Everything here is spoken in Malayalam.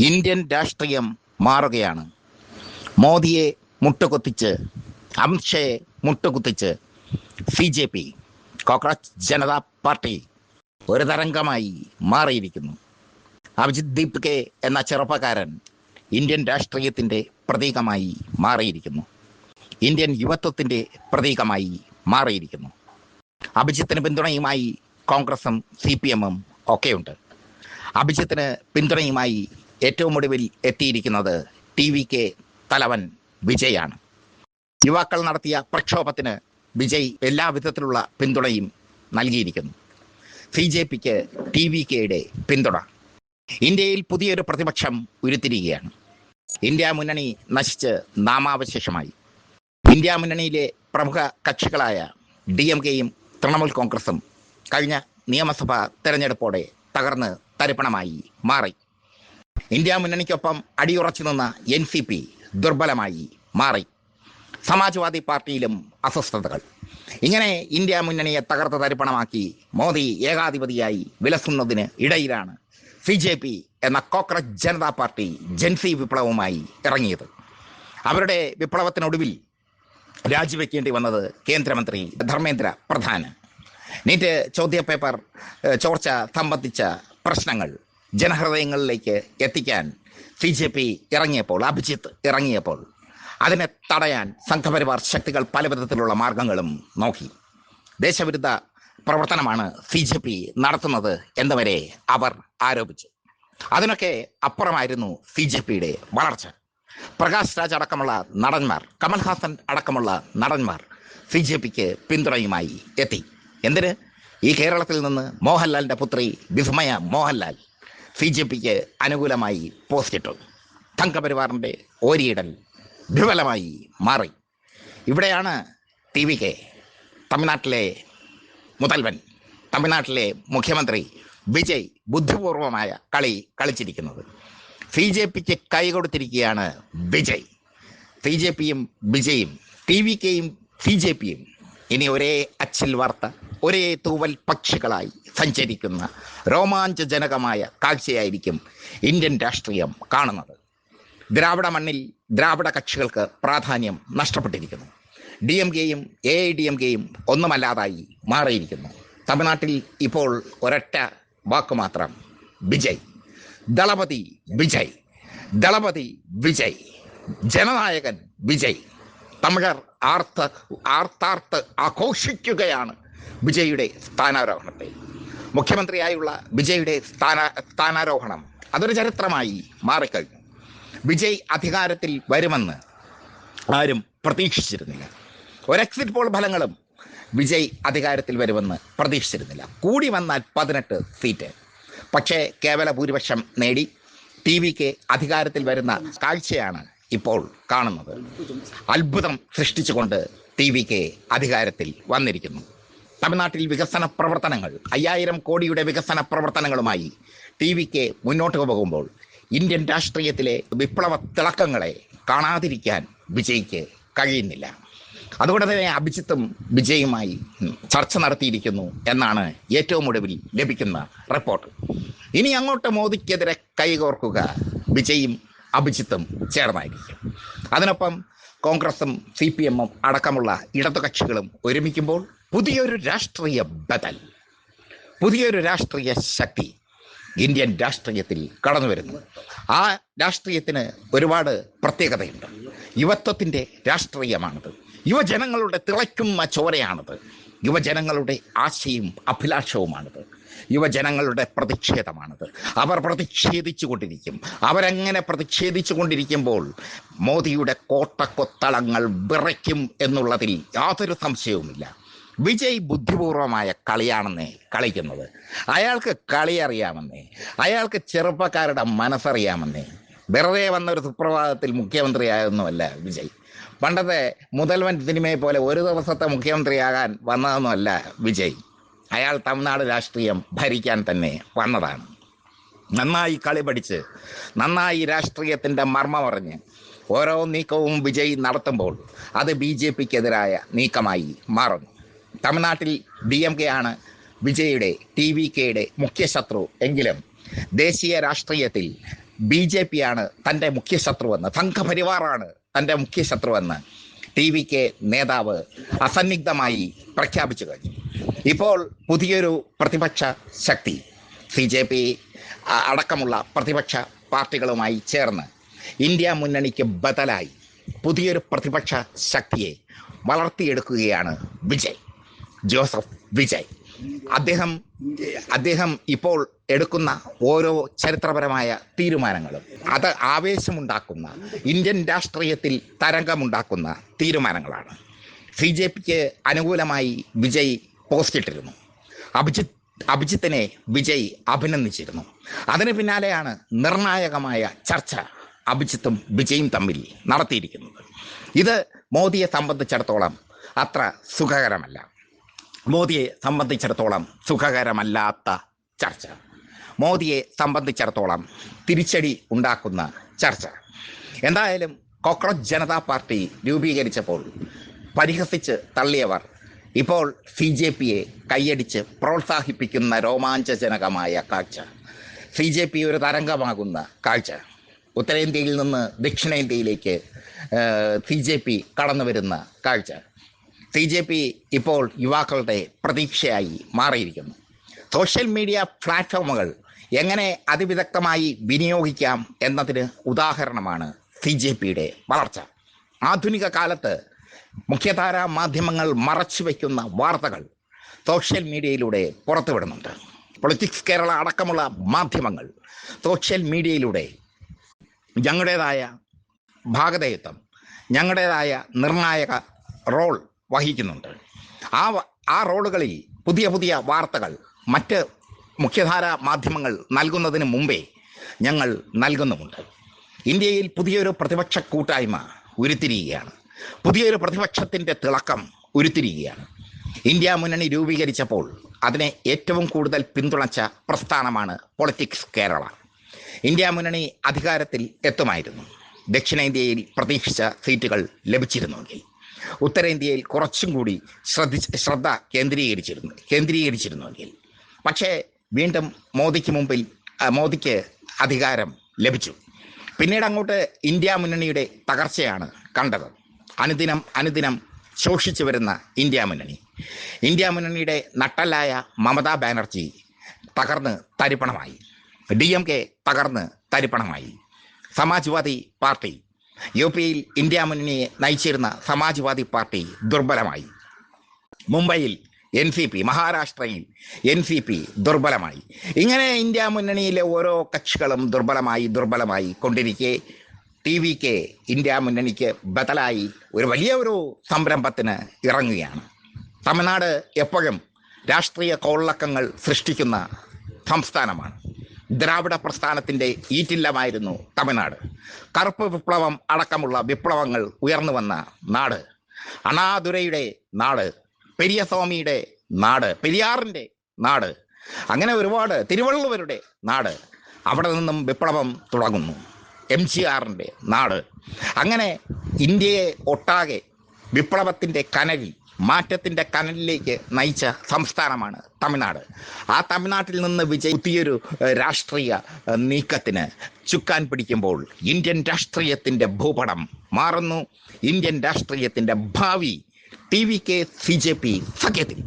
ഇന്ത്യൻ രാഷ്ട്രീയം മാറുകയാണ്. മോദിയെ മുട്ടുകുത്തിച്ച്, അമിത്ഷയെ മുട്ടുകുത്തിച്ച് CJP, കോക്രോച്ച് ജനതാ പാർട്ടി ഒരു തരംഗമായി മാറിയിരിക്കുന്നു. അഭിജിത് ദീപ് കെ എന്ന ചെറുപ്പക്കാരൻ ഇന്ത്യൻ രാഷ്ട്രീയത്തിൻ്റെ പ്രതീകമായി മാറിയിരിക്കുന്നു. ഇന്ത്യൻ യുവത്വത്തിൻ്റെ പ്രതീകമായി മാറിയിരിക്കുന്നു. അഭിജിത്തിന് പിന്തുണയുമായി കോൺഗ്രസും CPM-ഉം ഒക്കെയുണ്ട്. അഭിജിത്തിന് പിന്തുണയുമായി ഏറ്റവും ഒടുവിൽ എത്തിയിരിക്കുന്നത് TVK തലവൻ വിജയാണ്. യുവാക്കൾ നടത്തിയ പ്രക്ഷോഭത്തിന് വിജയ് എല്ലാ വിധത്തിലുള്ള പിന്തുണയും നൽകിയിരിക്കുന്നു. CJPക്ക് TVKയുടെ പിന്തുണ. ഇന്ത്യയിൽ പുതിയൊരു പ്രതിപക്ഷം ഉരുത്തിരിയുകയാണ്. ഇന്ത്യ മുന്നണി നശിച്ച് നാമാവശേഷമായി. ഇന്ത്യ മുന്നണിയിലെ പ്രമുഖ കക്ഷികളായ DMKയും തൃണമൂൽ കോൺഗ്രസും കഴിഞ്ഞ നിയമസഭാ തെരഞ്ഞെടുപ്പോടെ തകർന്ന് തരിപ്പണമായി മാറി. ഇന്ത്യ മുന്നണിക്കൊപ്പം അടിയുറച്ചു നിന്ന NCP ദുർബലമായി മാറി. സമാജ്വാദി പാർട്ടിയിലും അസ്വസ്ഥതകൾ. ഇങ്ങനെ ഇന്ത്യ മുന്നണിയെ തകർത്ത് തരിപ്പണമാക്കി മോദി ഏകാധിപതിയായി വിലസുന്നതിന് ഇടയിലാണ് CJP എന്ന കോക്രോച്ച് ജനതാ പാർട്ടി ജൻസി വിപ്ലവവുമായി ഇറങ്ങിയത്. അവരുടെ വിപ്ലവത്തിനൊടുവിൽ രാജിവെക്കേണ്ടി വന്നത് കേന്ദ്രമന്ത്രി ധർമ്മേന്ദ്ര പ്രധാന്. നീറ്റ് ചോദ്യപേപ്പർ ചോർച്ച സംബന്ധിച്ച പ്രശ്നങ്ങൾ ജനഹൃദയങ്ങളിലേക്ക് എത്തിക്കാൻ CJP ഇറങ്ങിയപ്പോൾ, അഭിജിത്ത് ഇറങ്ങിയപ്പോൾ അതിനെ തടയാൻ സംഘപരിവാർ ശക്തികൾ പല വിധത്തിലുള്ള മാർഗങ്ങളും നോക്കി. ദേശവിരുദ്ധ പ്രവർത്തനമാണ് CJP നടത്തുന്നത് എന്നുവരെ അവർ ആരോപിച്ചു. അതിനൊക്കെ അപ്പുറമായിരുന്നു CJPയുടെ വളർച്ച. പ്രകാശ് രാജ് അടക്കമുള്ള നടന്മാർ, കമൽഹാസൻ അടക്കമുള്ള നടന്മാർ CJPക്ക് പിന്തുണയുമായി എത്തി. എന്തിന്? ഈ കേരളത്തിൽ നിന്ന് മോഹൻലാലിൻ്റെ പുത്രി വിസ്മയ മോഹൻലാൽ CJPക്ക് അനുകൂലമായി പോസ്റ്റിട്ടു. സംഘപരിവാറിൻ്റെ ഓരിയിടൽ വിഫലമായി മാറി. ഇവിടെയാണ് TVK, തമിഴ്നാട്ടിലെ മുതൽവൻ, തമിഴ്നാട്ടിലെ മുഖ്യമന്ത്രി വിജയ് ബുദ്ധിപൂർവമായ കളി കളിച്ചിരിക്കുന്നത്. CJPക്ക് കൈകൊടുത്തിരിക്കുകയാണ് വിജയ്. CJPയും വിജയും TVKയും CJPയും ഇനി ഒരേ അച്ചിൽ വാർത്ത, ഒരേ തൂവൽ പക്ഷികളായി സഞ്ചരിക്കുന്ന രോമാഞ്ചജനകമായ കാഴ്ചയായിരിക്കും ഇന്ത്യൻ രാഷ്ട്രീയം കാണുന്നത്. ദ്രാവിഡ മണ്ണിൽ ദ്രാവിഡ കക്ഷികൾക്ക് പ്രാധാന്യം നഷ്ടപ്പെട്ടിരിക്കുന്നു. DMKയും AIDMKയും ഒന്നുമല്ലാതായി മാറിയിരിക്കുന്നു. തമിഴ്നാട്ടിൽ ഇപ്പോൾ ഒരൊറ്റ വാക്ക് മാത്രം: വിജയ്. ദളപതി വിജയ്, ദളപതി വിജയ്, ജനനായകൻ വിജയ്. തമിഴർ ആർത്താർത്ത് ആഘോഷിക്കുകയാണ് വിജയുടെ സ്ഥാനാരോഹണത്തെ. മുഖ്യമന്ത്രിയായുള്ള വിജയുടെ സ്ഥാനാരോഹണം അതൊരു ചരിത്രമായി മാറിക്കഴിഞ്ഞു. വിജയ് അധികാരത്തിൽ വരുമെന്ന് ആരും പ്രതീക്ഷിച്ചിരുന്നില്ല. ഒരു എക്സിറ്റ് പോൾ ഫലങ്ങളും വിജയ് അധികാരത്തിൽ വരുമെന്ന് പ്രതീക്ഷിച്ചിരുന്നില്ല. കൂടി വന്നാൽ 18 സീറ്റ്. പക്ഷേ കേവല ഭൂരിപക്ഷം നേടി TVK അധികാരത്തിൽ വരുന്ന കാഴ്ചയാണ് ഇപ്പോൾ കാണുന്നത്. അത്ഭുതം സൃഷ്ടിച്ചുകൊണ്ട് TVK അധികാരത്തിൽ വന്നിരിക്കുന്നു. തമിഴ്നാട്ടിൽ വികസന പ്രവർത്തനങ്ങൾ, 5000 കോടിയുടെ വികസന പ്രവർത്തനങ്ങളുമായി TVK മുന്നോട്ട് പോകുമ്പോൾ ഇന്ത്യൻ രാഷ്ട്രീയത്തിലെ വിപ്ലവ തിളക്കങ്ങളെ കാണാതിരിക്കാൻ വിജയ്ക്ക് കഴിയുന്നില്ല. അതുകൊണ്ട് തന്നെ അഭിജിത്തും വിജയുമായി ചർച്ച നടത്തിയിരിക്കുന്നു എന്നാണ് ഏറ്റവും ഒടുവിൽ ലഭിക്കുന്ന റിപ്പോർട്ട്. ഇനി അങ്ങോട്ട് മോദിക്കെതിരെ കൈകോർക്കുക വിജയും അഭിജിത്തും ചേർന്നായിരിക്കും. അതിനൊപ്പം കോൺഗ്രസും CPM-ഉം അടക്കമുള്ള ഇടതുകക്ഷികളും ഒരുമിക്കുമ്പോൾ പുതിയൊരു രാഷ്ട്രീയ ബദൽ, പുതിയൊരു രാഷ്ട്രീയ ശക്തി ഇന്ത്യൻ രാഷ്ട്രീയത്തിൽ കടന്നു വരുന്നു. ആ രാഷ്ട്രീയത്തിന് ഒരുപാട് പ്രത്യേകതയുണ്ട്. യുവത്വത്തിൻ്റെ രാഷ്ട്രീയമാണിത്. യുവജനങ്ങളുടെ തിളയ്ക്കുന്ന ചോരയാണിത്. യുവജനങ്ങളുടെ ആശയും അഭിലാഷവുമാണിത്. യുവജനങ്ങളുടെ പ്രതിഷേധമാണിത്. അവർ പ്രതിഷേധിച്ചു കൊണ്ടിരിക്കും. അവരങ്ങനെ പ്രതിഷേധിച്ചു കൊണ്ടിരിക്കുമ്പോൾ മോദിയുടെ കോട്ടക്കൊത്തളങ്ങൾ വിറയ്ക്കും എന്നുള്ളതിൽ യാതൊരു സംശയവുമില്ല. വിജയ് ബുദ്ധിപൂർവമായ കളിയാണെന്നേ കളിക്കുന്നത്. അയാൾക്ക് കളി അറിയാമെന്നേ, അയാൾക്ക് ചെറുപ്പക്കാരുടെ മനസ്സറിയാമെന്നേ. വെറുതെ വന്നൊരു സുപ്രഭാതത്തിൽ മുഖ്യമന്ത്രിയായൊന്നുമല്ല വിജയ്. പണ്ടത്തെ മുതൽവൻ സിനിമയെ പോലെ ഒരു ദിവസത്തെ മുഖ്യമന്ത്രിയാകാൻ വന്നതൊന്നുമല്ല വിജയ്. അയാൾ തമിഴ്നാട് രാഷ്ട്രീയം ഭരിക്കാൻ തന്നെ വന്നതാണ്. നന്നായി കളി പഠിച്ച്, നന്നായി രാഷ്ട്രീയത്തിൻ്റെ മർമ്മമറിഞ്ഞ് ഓരോ നീക്കവും വിജയ് നടത്തുമ്പോൾ അത് BJPക്കെതിരായ നീക്കമായി മാറുന്നു. തമിഴ്നാട്ടിൽ DMK ആണ് വിജയുടെ TVKയുടെ മുഖ്യ ശത്രു എങ്കിലും ദേശീയ രാഷ്ട്രീയത്തിൽ BJP ആണ് തൻ്റെ മുഖ്യ ശത്രുവെന്ന്, സംഘപരിവാറാണ് തൻ്റെ മുഖ്യ ശത്രുവെന്ന് TVK നേതാവ് അസന്നിഗ്ധമായി പ്രഖ്യാപിച്ചു കഴിഞ്ഞു. ഇപ്പോൾ പുതിയൊരു പ്രതിപക്ഷ ശക്തി CJP അടക്കമുള്ള പ്രതിപക്ഷ പാർട്ടികളുമായി ചേർന്ന് ഇന്ത്യ മുന്നണിക്ക് ബദലായി പുതിയൊരു പ്രതിപക്ഷ ശക്തിയെ വളർത്തിയെടുക്കുകയാണ് ജോസഫ് വിജയ്. അദ്ദേഹം ഇപ്പോൾ എടുക്കുന്ന ഓരോ ചരിത്രപരമായ തീരുമാനങ്ങളും അത് ആവേശമുണ്ടാക്കുന്ന, ഇന്ത്യൻ രാഷ്ട്രീയത്തിൽ തരംഗമുണ്ടാക്കുന്ന തീരുമാനങ്ങളാണ്. CJPക്ക് അനുകൂലമായി വിജയ് പോസ്റ്റ് ഇട്ടിരുന്നു. അഭിജിത്തിനെ വിജയ് അഭിനന്ദിച്ചിരുന്നു. അതിന് പിന്നാലെയാണ് നിർണായകമായ ചർച്ച അഭിജിത്തും വിജയും തമ്മിൽ നടത്തിയിരിക്കുന്നത്. ഇത് മോദിയെ സംബന്ധിച്ചിടത്തോളം അത്ര സുഖകരമല്ല. മോദിയെ സംബന്ധിച്ചിടത്തോളം സുഖകരമല്ലാത്ത ചർച്ച, മോദിയെ സംബന്ധിച്ചിടത്തോളം തിരിച്ചടി ഉണ്ടാക്കുന്ന ചർച്ച. എന്തായാലും കോക്രോച്ച് ജനതാ പാർട്ടി രൂപീകരിച്ചപ്പോൾ പരിഹസിച്ച് തള്ളിയവർ ഇപ്പോൾ CJPയെ കൈയടിച്ച് പ്രോത്സാഹിപ്പിക്കുന്ന രോമാഞ്ചജനകമായ കാഴ്ച, CJP ഒരു തരംഗമാകുന്ന കാഴ്ച, ഉത്തരേന്ത്യയിൽ നിന്ന് ദക്ഷിണേന്ത്യയിലേക്ക് CJP കടന്നു വരുന്ന കാഴ്ച. CJP ഇപ്പോൾ യുവാക്കളുടെ പ്രതീക്ഷയായി മാറിയിരിക്കുന്നു. സോഷ്യൽ മീഡിയ പ്ലാറ്റ്ഫോമുകൾ എങ്ങനെ അതിവിദഗ്ധമായി വിനിയോഗിക്കാം എന്നതിന് ഉദാഹരണമാണ് CJPയുടെ വളർച്ച. ആധുനിക കാലത്ത് മുഖ്യധാരാ മാധ്യമങ്ങൾ മറച്ചു വയ്ക്കുന്ന വാർത്തകൾ സോഷ്യൽ മീഡിയയിലൂടെ പുറത്തുവിടുന്നുണ്ട്. പൊളിറ്റിക്സ് കേരള അടക്കമുള്ള മാധ്യമങ്ങൾ സോഷ്യൽ മീഡിയയിലൂടെ ഞങ്ങളുടേതായ ഭാഗധേയത്വം, ഞങ്ങളുടേതായ നിർണായക റോൾ വഹിക്കുന്നുണ്ട്. ആ റോളുകളിൽ പുതിയ പുതിയ വാർത്തകൾ മറ്റ് മുഖ്യധാരാ മാധ്യമങ്ങൾ നൽകുന്നതിന് മുമ്പേ ഞങ്ങൾ നൽകുന്നുമുണ്ട്. ഇന്ത്യയിൽ പുതിയൊരു പ്രതിപക്ഷ കൂട്ടായ്മ ഉരുത്തിരിയുകയാണ്. പുതിയൊരു പ്രതിപക്ഷത്തിൻ്റെ തിളക്കം ഉരുത്തിരിയുകയാണ്. ഇന്ത്യ മുന്നണി രൂപീകരിച്ചപ്പോൾ അതിനെ ഏറ്റവും കൂടുതൽ പിന്തുണച്ച പ്രസ്ഥാനമാണ് പൊളിറ്റിക്സ് കേരള. ഇന്ത്യ മുന്നണി അധികാരത്തിൽ എത്തുമായിരുന്നു. ദക്ഷിണേന്ത്യയിൽ പ്രതീക്ഷിച്ച സീറ്റുകൾ ലഭിച്ചിരുന്നുവെങ്കിൽ, ഉത്തരേന്ത്യയിൽ കുറച്ചും കൂടി ശ്രദ്ധ കേന്ദ്രീകരിച്ചിരുന്നുവെങ്കിൽ. പക്ഷേ വീണ്ടും മോദിക്ക് അധികാരം ലഭിച്ചു. പിന്നീട് അങ്ങോട്ട് ഇന്ത്യ മുന്നണിയുടെ തകർച്ചയാണ് കണ്ടത്. അനുദിനം ശോഷിച്ചു വരുന്ന ഇന്ത്യ മുന്നണിയുടെ നട്ടലായ മമതാ ബാനർജി തകർന്ന് തരിപ്പണമായി. DMK തകർന്ന് തരിപ്പണമായി. സമാജ്വാദി പാർട്ടി, UPയിൽ ഇന്ത്യ മുന്നണിയെ നയിച്ചിരുന്ന സമാജ്വാദി പാർട്ടി ദുർബലമായി. മുംബൈയിൽ NCP, മഹാരാഷ്ട്രയിൽ NCP ദുർബലമായി. ഇങ്ങനെ ഇന്ത്യ മുന്നണിയിലെ ഓരോ കക്ഷികളും ദുർബലമായി കൊണ്ടിരിക്കെ TVK ഇന്ത്യ മുന്നണിക്ക് ബദലായി വലിയൊരു സംരംഭത്തിന് ഇറങ്ങുകയാണ്. തമിഴ്നാട് എപ്പോഴും രാഷ്ട്രീയ കോളിളക്കങ്ങൾ സൃഷ്ടിക്കുന്ന സംസ്ഥാനമാണ്. ദ്രാവിഡ പ്രസ്ഥാനത്തിൻ്റെ ഈറ്റില്ലമായിരുന്നു തമിഴ്നാട്. കറുപ്പ് വിപ്ലവം അടക്കമുള്ള വിപ്ലവങ്ങൾ ഉയർന്നു വന്ന നാട്, അണ്ണാദുരൈയുടെ നാട്, പെരിയസ്വാമിയുടെ നാട്, പെരിയാറിൻ്റെ നാട്, അങ്ങനെ ഒരുപാട്, തിരുവള്ളുവരുടെ നാട്. അവിടെ നിന്നും വിപ്ലവം തുടങ്ങുന്നു. MGRൻ്റെ നാട്. അങ്ങനെ ഇന്ത്യയെ ഒട്ടാകെ വിപ്ലവത്തിൻ്റെ കനലിൽ, മാറ്റത്തിൻ്റെ കനലിലേക്ക് നയിച്ച സംസ്ഥാനമാണ് തമിഴ്നാട്. ആ തമിഴ്നാട്ടിൽ നിന്ന് പുതിയൊരു രാഷ്ട്രീയ നീക്കത്തിന് ചുക്കാൻ പിടിക്കുമ്പോൾ ഇന്ത്യൻ രാഷ്ട്രീയത്തിൻ്റെ ഭൂപടം മാറുന്നു. ഇന്ത്യൻ രാഷ്ട്രീയത്തിൻ്റെ ഭാവി TVK CJP സഖ്യത്തിൽ